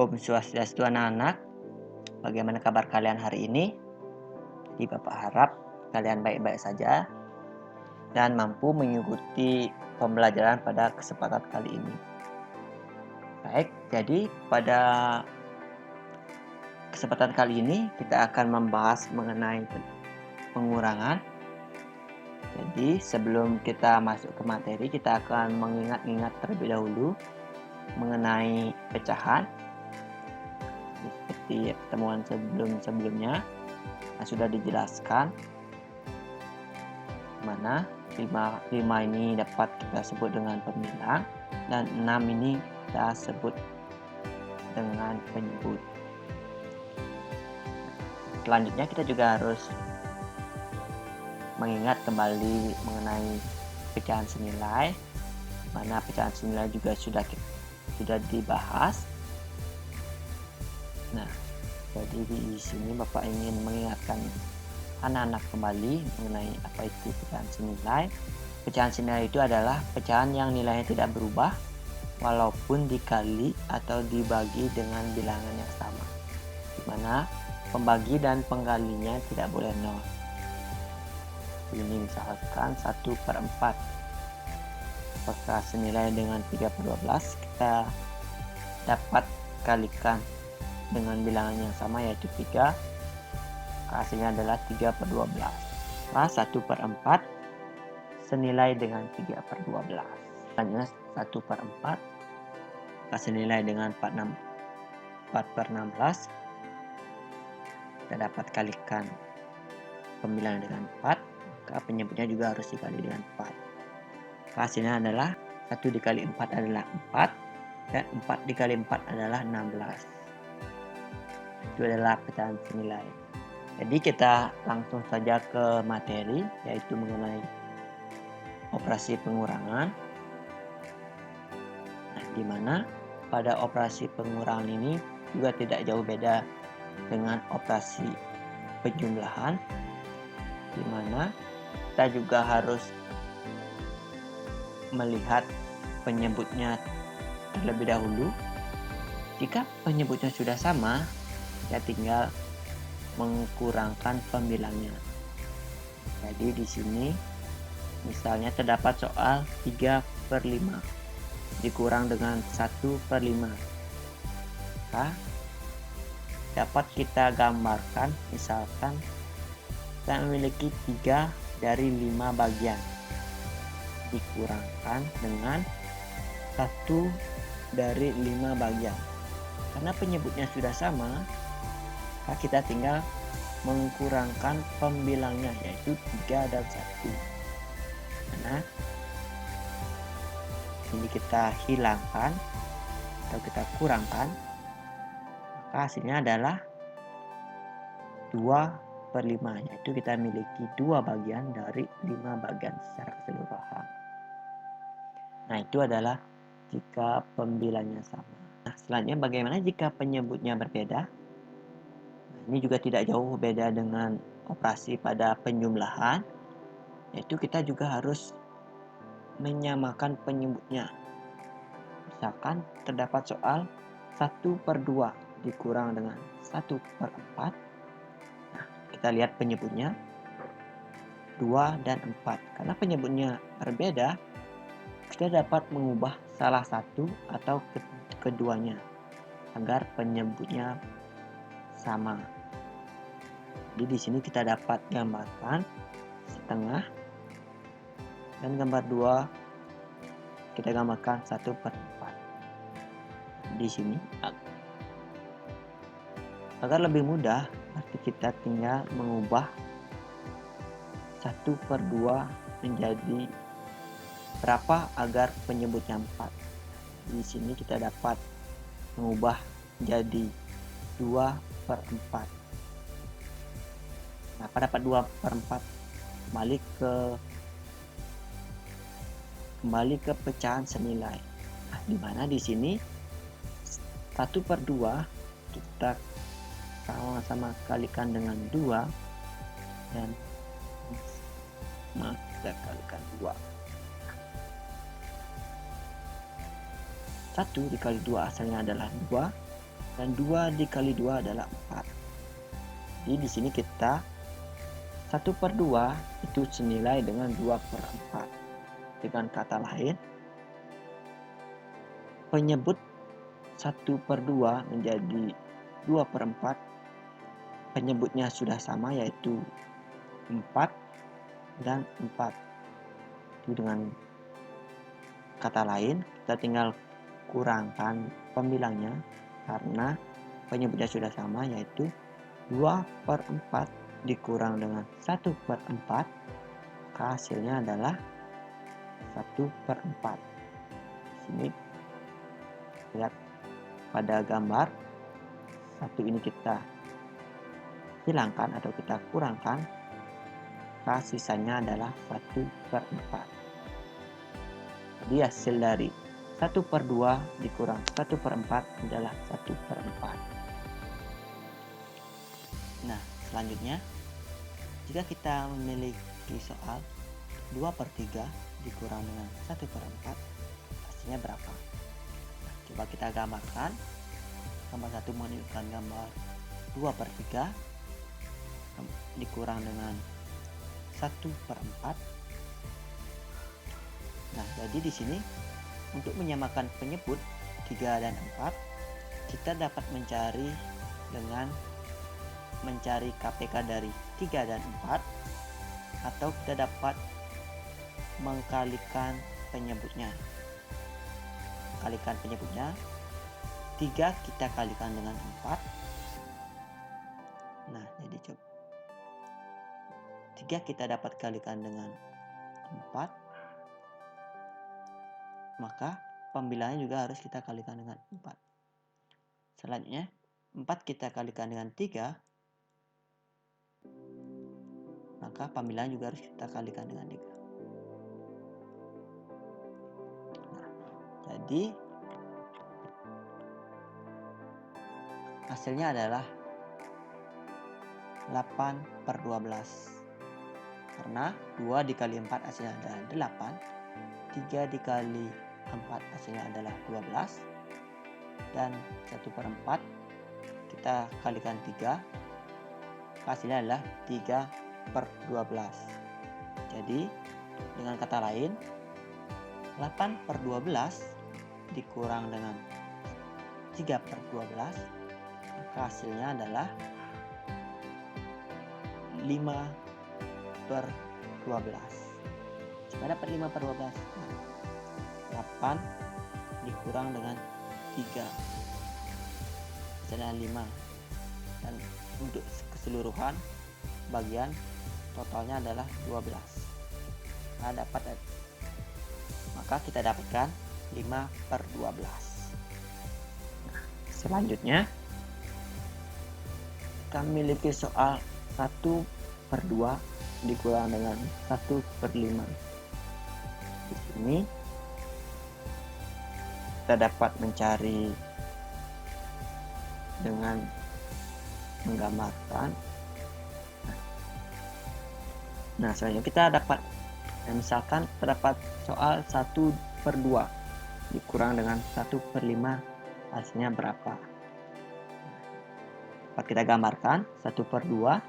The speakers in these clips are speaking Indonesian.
Om Swastiastu anak-anak, bagaimana kabar kalian hari ini? Jadi Bapak harap kalian baik-baik saja dan mampu mengikuti pembelajaran pada kesempatan kali ini. Baik, jadi pada kesempatan kali ini kita akan membahas mengenai pengurangan. Jadi sebelum kita masuk ke materi, kita akan mengingat-ingat terlebih dahulu mengenai pecahan. Seperti pertemuan sebelumnya sudah dijelaskan mana 5 ini dapat kita sebut dengan pembilang dan 6 ini kita sebut dengan penyebut. Selanjutnya kita juga harus mengingat kembali mengenai pecahan senilai, mana pecahan senilai juga sudah dibahas. Nah, jadi di sini Bapak ingin mengingatkan anak-anak kembali mengenai apa itu pecahan senilai. Pecahan senilai itu adalah pecahan yang nilainya tidak berubah walaupun dikali atau dibagi dengan bilangan yang sama, di mana pembagi dan penggalinya tidak boleh nol. Ini misalkan 1/4, apakah senilai dengan 3/12, kita dapat kalikan dengan bilangan yang sama yaitu 3, hasilnya adalah 3/12. Nah, 1/4 senilai dengan 3/12. Selanjutnya 1/4 senilai dengan 4/16. Kita dapat kalikan pembilangan dengan 4, maka penyebutnya juga harus dikali dengan 4. Hasilnya adalah 1 dikali 4 adalah 4 dan 4 dikali 4 adalah 16. Itu adalah pecahan senilai. Jadi kita langsung saja ke materi, yaitu mengenai operasi pengurangan. Nah, di mana pada operasi pengurangan ini juga tidak jauh beda dengan operasi penjumlahan, di mana kita juga harus melihat penyebutnya terlebih dahulu. Jika penyebutnya sudah sama, kita tinggal mengkurangkan pembilangnya. Jadi di sini misalnya terdapat soal 3/5 dikurang dengan 1/5. Maka dapat kita gambarkan, misalkan kita memiliki 3 dari 5 bagian dikurangkan dengan 1 dari 5 bagian. Karena penyebutnya sudah sama, maka kita tinggal mengkurangkan pembilangnya, yaitu 3 dan 1. Karena ini kita hilangkan atau kita kurangkan, maka hasilnya adalah 2/5, yaitu kita miliki 2 bagian dari 5 bagian secara keseluruhan. Nah, itu adalah jika pembilangnya sama. Nah, selanjutnya bagaimana jika penyebutnya berbeda? Nah, ini juga tidak jauh beda dengan operasi pada penjumlahan, yaitu kita juga harus menyamakan penyebutnya. Misalkan terdapat soal 1/2 dikurang dengan 1/4. Nah, kita lihat penyebutnya 2 dan 4. Karena penyebutnya berbeda, kita dapat mengubah salah satu atau keduanya agar penyebutnya sama. Jadi di sini kita dapat gambarkan setengah, dan gambar 2 kita gambarkan 1/4. Di sini agar lebih mudah, berarti kita tinggal mengubah 1/2 menjadi berapa agar penyebutnya 4. Di sini kita dapat mengubah menjadi 2/4. Nah, pada dapat 2/4 kembali ke pecahan senilai. Nah, di mana di sini 1/2 kita sama-sama kalikan dengan 2 dan kita kalikan 2. 1 dikali 2 hasilnya adalah 2, dan 2 dikali 2 adalah 4. Jadi di sini kita 1/2 itu senilai dengan 2/4. Dengan kata lain, penyebut 1/2 menjadi 2/4, penyebutnya sudah sama yaitu 4 dan 4. Itu dengan kata lain, kita tinggal kurangkan pembilangnya karena penyebutnya sudah sama yaitu 2/4 dikurang dengan 1/4, maka hasilnya adalah 1/4. Sini lihat pada gambar, satu ini kita hilangkan atau kita kurangkan, maka sisanya adalah 1/4. Jadi hasil dari 1/2 dikurang 1/4 adalah 1/4. Nah, selanjutnya, jika kita memiliki soal 2/3 dikurang dengan 1/4, hasilnya berapa? Nah, coba kita gambarkan. Gambar 1 menunjukkan gambar 2/3 dikurang dengan 1/4. Nah, jadi di sini untuk menyamakan penyebut 3 dan 4, kita dapat mencari dengan mencari KPK dari 3 dan 4, atau kita dapat mengkalikan penyebutnya. Kalikan penyebutnya, 3 kita kalikan dengan 4. Nah, jadi coba 3 kita dapat kalikan dengan 4, maka pembilangannya juga harus kita kalikan dengan 4. Selanjutnya, 4 kita kalikan dengan 3, maka pembilangan juga harus kita kalikan dengan 3. Nah, jadi hasilnya adalah 8/12. Karena 2 dikali 4 hasilnya adalah 8, 3 dikali 4 hasilnya adalah 12, dan 1/4 kita kalikan 3, hasilnya adalah 3/12. Jadi dengan kata lain, 8/12 dikurang dengan 3/12, maka hasilnya adalah 5/12. Jika dapat 5/12, 8 dikurang dengan 3, hasilnya 5. Dan untuk keseluruhan bagian totalnya adalah 12. Maka kita dapatkan 5/12. Selanjutnya, kita memiliki soal 1/2 dikurang dengan 1/5. Di sini kita dapat mencari dengan menggambarkan. Nah, selanjutnya kita dapat, misalkan terdapat soal 1/2 dikurang dengan 1/5, hasilnya berapa? Dapat kita gambarkan 1/2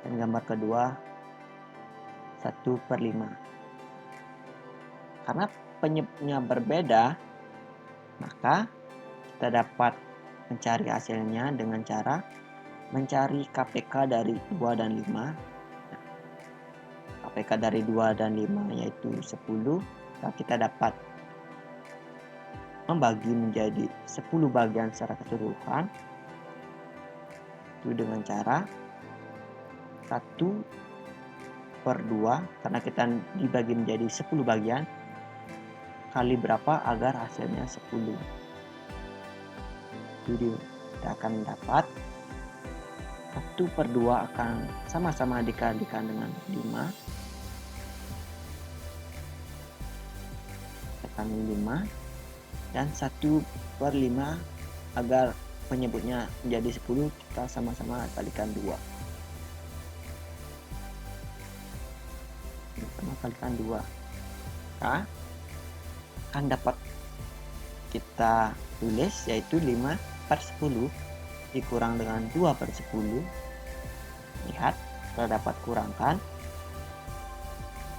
dan gambar kedua 1/5. Karena penyebutnya berbeda, maka kita dapat mencari hasilnya dengan cara mencari KPK dari 2 dan 5. KPK dari 2 dan 5 yaitu 10. Maka kita dapat membagi menjadi 10 bagian secara keseluruhan. Itu dengan cara 1/2, karena kita dibagi menjadi 10 bagian, kali berapa agar hasilnya 10. Jadi kita akan dapat 1/2 akan sama-sama dikalikan dengan 5. Tekan 5. Dan 1/5 agar penyebutnya menjadi 10, kita sama-sama kalikan 2. Sama kalikan 2. Maka akan dapat kita tulis yaitu 5 per 10 dikurang dengan 2 per 10. Lihat, setelah dapat kurangkan,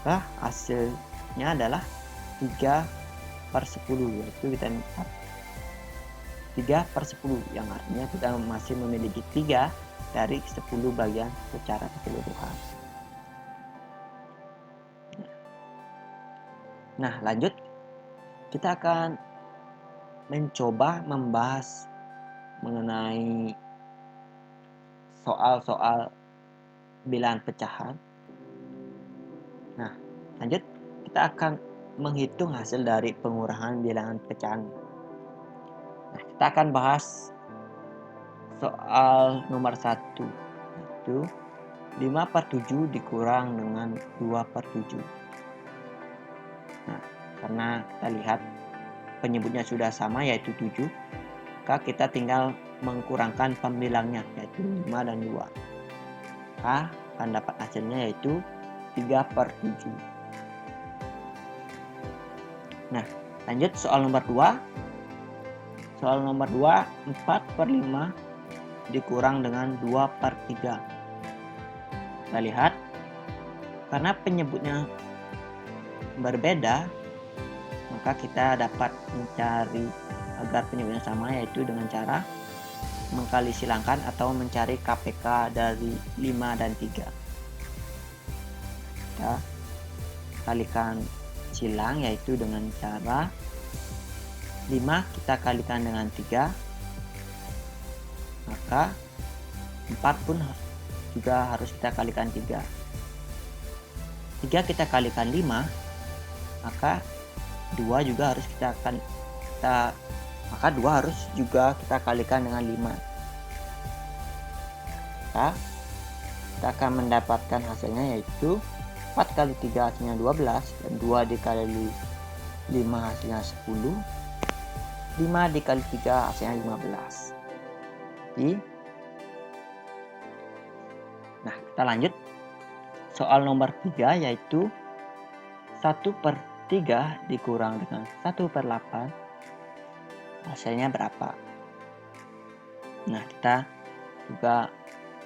maka hasilnya adalah 3 per 10, yaitu kita dapat 3 per 10, yang artinya kita masih memiliki 3 dari 10 bagian secara keseluruhan. Nah, lanjut kita akan mencoba membahas mengenai soal-soal bilangan pecahan. Nah, lanjut kita akan menghitung hasil dari pengurangan bilangan pecahan. Nah, kita akan bahas soal nomor 1, yaitu 5 per 7 dikurang dengan 2 per 7. Nah, karena kita lihat penyebutnya sudah sama, yaitu 7, maka kita tinggal mengkurangkan pembilangnya, yaitu 5 dan 2. Maka akan dapat hasilnya yaitu 3 per 7. Nah, lanjut soal nomor 2. Soal nomor 2, 4 per 5 dikurang dengan 2 per 3. Kita lihat, karena penyebutnya berbeda, maka kita dapat mencari agar penyebutnya sama, yaitu dengan cara mengkali silangkan atau mencari KPK dari 5 dan 3. Kita kalikan silang, yaitu dengan cara 5 kita kalikan dengan 3, maka 4 pun juga harus kita kalikan 3. 3 kita kalikan 5, maka 2 juga harus kita kalikan dengan 5. Maka kita akan mendapatkan hasilnya yaitu 4 kali 3 hasilnya 12, dan 2 dikali 5 hasilnya 10, 5 dikali 3 hasilnya 15. Nah, kita lanjut soal nomor 3, yaitu 1 per 3 dikurang dengan 1 per 8, hasilnya berapa? Nah, kita juga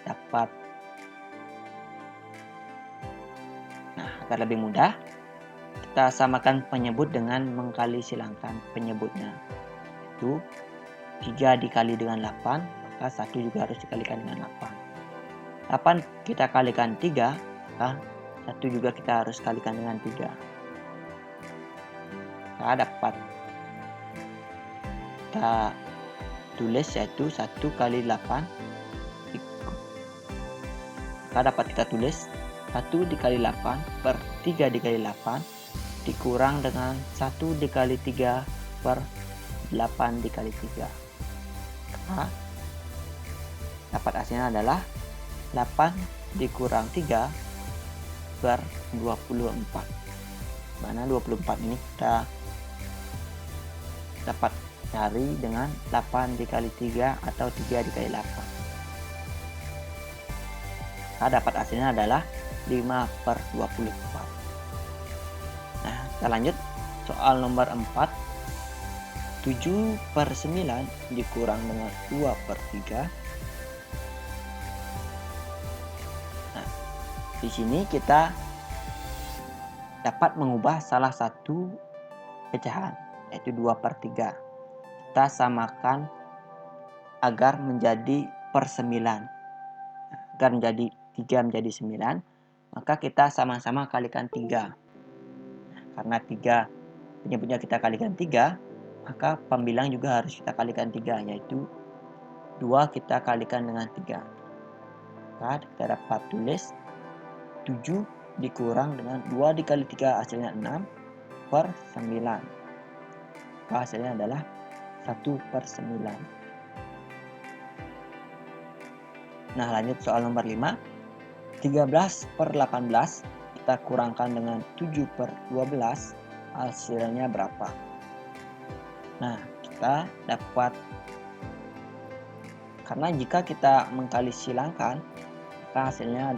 dapat, agar lebih mudah, kita samakan penyebut dengan mengkali silangkan penyebutnya, yaitu 3 dikali dengan 8, maka 1 juga harus dikalikan dengan 8. 8 kita kalikan 3, maka 1 juga kita harus kalikan dengan 3. Maka dapat kita tulis yaitu 1 kali 8, maka dapat kita tulis 1 dikali 8 per 3 dikali 8 dikurang dengan 1 dikali 3 per 8 dikali 3. Maka dapat hasilnya adalah 8 dikurang 3 per 24. Mana 24 ini kita dapat cari dengan 8 dikali 3 atau 3 dikali 8. Maka dapat hasilnya adalah 5 per 24. Nah, kita lanjut soal nomor 4. 7 per 9 dikurang dengan 2 per 3. Nah, di sini kita dapat mengubah salah satu pecahan, yaitu 2 per 3. Kita samakan agar menjadi per 9. Agar menjadi 3 menjadi 9, maka kita sama-sama kalikan 3. Karena 3 penyebutnya kita kalikan 3, maka pembilang juga harus kita kalikan 3, yaitu 2 kita kalikan dengan 3. Maka kita dapat tulis 7 dikurang dengan 2 dikali 3 hasilnya 6 per 9. Maka hasilnya adalah 1 per 9. Nah, lanjut soal nomor 5. 13 per 18 kita kurangkan dengan 7 per 12, hasilnya berapa? Nah, kita dapat, karena jika kita mengkali silangkan, maka hasilnya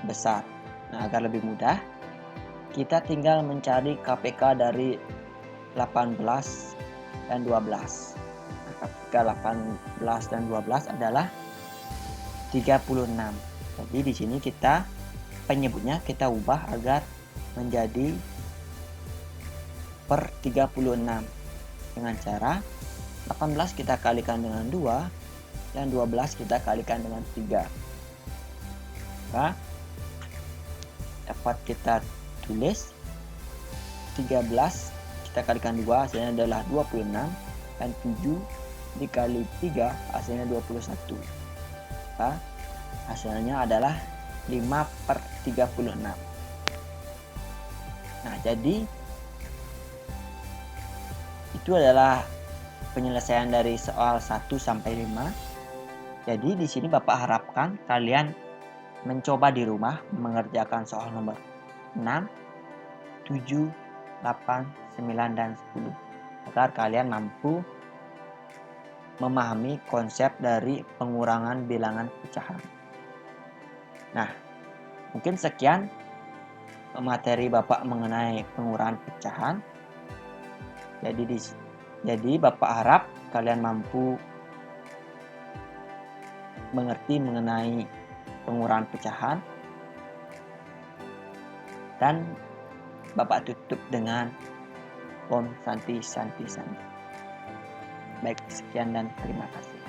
besar. Nah, agar lebih mudah, kita tinggal mencari KPK dari 18 dan 12. Nah, jika 18 dan 12 adalah 36. Jadi di sini kita penyebutnya kita ubah agar menjadi per 36 dengan cara 18 kita kalikan dengan 2 dan 12 kita kalikan dengan 3. Maka dapat kita tulis 13 kita kalikan 2 hasilnya adalah 26 dan 7 dikali 3 hasilnya 21. Maka hasilnya adalah 5/36. Nah, jadi itu adalah penyelesaian dari soal 1 sampai 5. Jadi di sini Bapak harapkan kalian mencoba di rumah mengerjakan soal nomor 6, 7, 8, 9, dan 10 agar kalian mampu memahami konsep dari pengurangan bilangan pecahan. Nah, mungkin sekian materi Bapak mengenai pengurangan pecahan. Jadi Bapak harap kalian mampu mengerti mengenai pengurangan pecahan. Dan Bapak tutup dengan Om Santi Santi Santi. Baik, sekian dan terima kasih.